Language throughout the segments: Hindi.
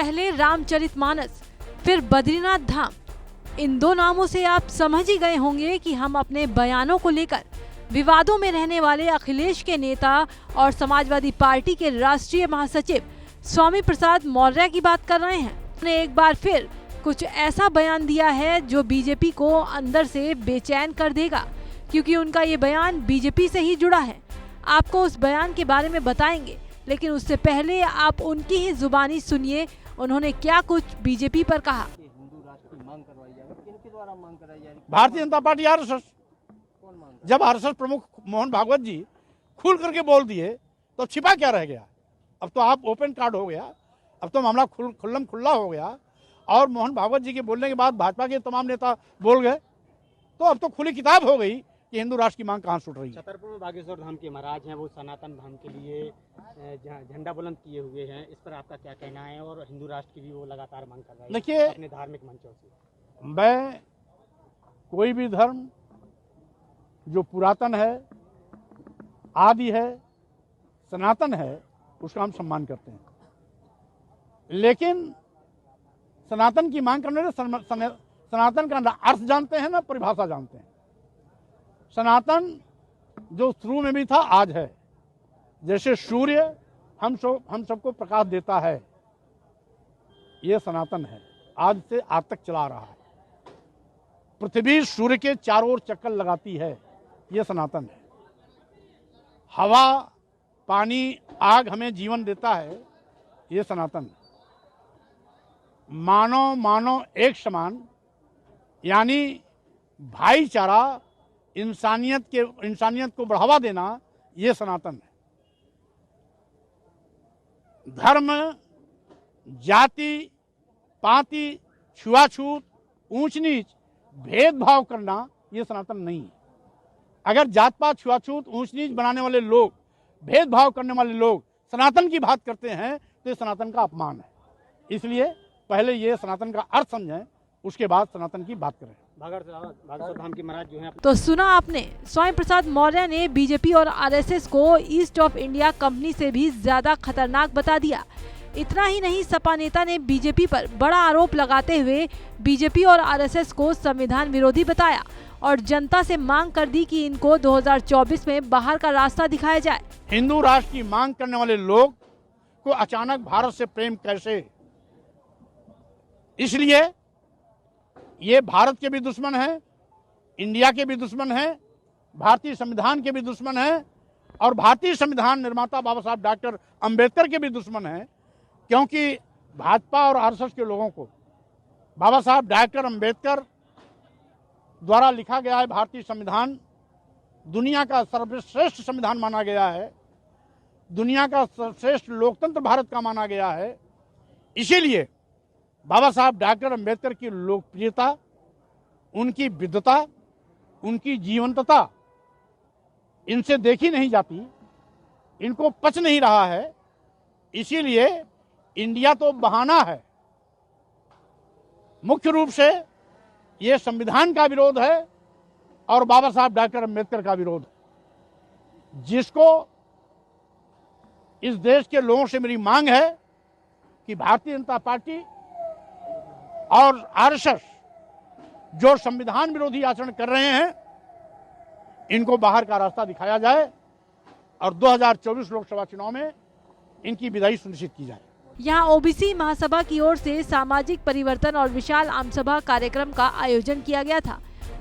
पहले रामचरितमानस, फिर बद्रीनाथ धाम। इन दो नामों से आप समझ ही गए होंगे कि हम अपने बयानों को लेकर विवादों में रहने वाले अखिलेश के नेता और समाजवादी पार्टी के राष्ट्रीय महासचिव स्वामी प्रसाद मौर्य की बात कर रहे हैं। उन्होंने एक बार फिर कुछ ऐसा बयान दिया है जो बीजेपी को अंदर से बेचैन कर देगा, क्योंकि उनका ये बयान बीजेपी से ही जुड़ा है। आपको उस बयान के बारे में बताएंगे, लेकिन उससे पहले आप उनकी ही जुबानी सुनिए उन्होंने क्या कुछ बीजेपी पर कहा। भारतीय जनता पार्टी आरएसएस, जब आरएसएस प्रमुख मोहन भागवत जी खुल करके बोल दिए तो छिपा क्या रह गया। अब तो आप ओपन कार्ड हो गया, अब तो मामला खुल्लम खुल्ला हो गया। और मोहन भागवत जी के बोलने के बाद भाजपा के तमाम नेता बोल गए, तो अब तो खुली किताब हो गई कि हिंदू राष्ट्र की मांग कहाँ छूट रही है। छतरपुर में बागेश्वर धाम के महाराज हैं, वो सनातन धाम के लिए झंडा बुलंद किए हुए हैं। इस पर आपका क्या कहना है? और हिंदू राष्ट्र की भी वो लगातार मांग कर रहे हैं देखिए, अपने धार्मिक मंचों से। मैं कोई भी धर्म जो पुरातन है, आदि है, सनातन है, उसका हम सम्मान करते हैं। लेकिन सनातन की मांग करने से सनातन का ना अर्थ जानते हैं ना परिभाषा जानते हैं। सनातन जो शुरू में भी था आज है। जैसे सूर्य हम सबको प्रकाश देता है, ये सनातन है, आज से आज तक चला रहा है। पृथ्वी सूर्य के चारों ओर चक्कर लगाती है, ये सनातन है। हवा, पानी, आग हमें जीवन देता है, ये सनातन है। मानव एक समान, यानी भाईचारा, इंसानियत को बढ़ावा देना, ये सनातन है। धर्म, जाति, पाति, छुआछूत, ऊंच नीच, भेदभाव करना, ये सनातन नहीं है। अगर जात पात, छुआछूत, ऊंच नीच बनाने वाले लोग, भेदभाव करने वाले लोग सनातन की बात करते हैं तो ये सनातन का अपमान है। इसलिए पहले ये सनातन का अर्थ समझें, उसके बाद सनातन की बात करें। बागेश्वर धाम के महाराज जो हैं। तो सुना आपने, स्वामी प्रसाद मौर्य ने बीजेपी और आरएसएस को ईस्ट ऑफ इंडिया कंपनी से भी ज्यादा खतरनाक बता दिया। इतना ही नहीं, सपा नेता ने बीजेपी पर बड़ा आरोप लगाते हुए बीजेपी और आरएसएस को संविधान विरोधी बताया और जनता से मांग कर दी कि इनको 2024 में बाहर का रास्ता दिखाया जाए। हिंदू राष्ट्र की मांग करने वाले लोग को अचानक भारत से प्रेम कैसे? इसलिए ये भारत के भी दुश्मन है, इंडिया के भी दुश्मन है, भारतीय संविधान के भी दुश्मन है और भारतीय संविधान निर्माता बाबा साहब डॉक्टर अंबेडकर के भी दुश्मन है। क्योंकि भाजपा और आरएसएस के लोगों को बाबा साहब डॉक्टर अंबेडकर द्वारा लिखा गया है भारतीय संविधान, दुनिया का सर्वश्रेष्ठ संविधान माना गया है, दुनिया का सर्वश्रेष्ठ लोकतंत्र भारत का माना गया है। इसीलिए बाबा साहब डॉक्टर अंबेडकर की लोकप्रियता, उनकी विद्वता, उनकी जीवंतता इनसे देखी नहीं जाती, इनको पच नहीं रहा है। इसीलिए इंडिया तो बहाना है। मुख्य रूप से ये संविधान का विरोध है और बाबा साहब डॉक्टर अंबेडकर का विरोध है, जिसको इस देश के लोगों से मेरी मांग है कि भारतीय जनता पार्टी और आरएसएस जो संविधान विरोधी आचरण कर रहे हैं, इनको बाहर का रास्ता दिखाया जाए और 2024 लोकसभा चुनाव में इनकी विदाई सुनिश्चित की जाए। यहाँ ओबीसी महासभा की ओर से सामाजिक परिवर्तन और विशाल आमसभा कार्यक्रम का आयोजन किया गया था,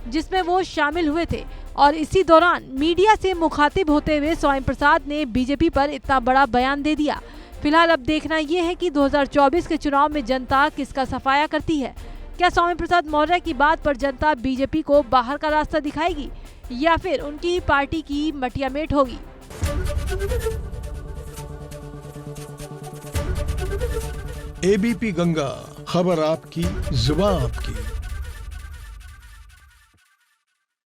जिसमें वो शामिल हुए थे। और इसी दौरान मीडिया से मुखातिब होते हुए स्वामी प्रसाद ने बीजेपी पर इतना बड़ा बयान दे दिया। फिलहाल अब देखना ये है कि 2024 के चुनाव में जनता किसका सफाया करती है। क्या स्वामी प्रसाद मौर्य की बात पर जनता बीजेपी को बाहर का रास्ता दिखाएगी या फिर उनकी पार्टी की मटियामेट होगी? एबीपी गंगा, खबर आपकी, जुबान आपकी।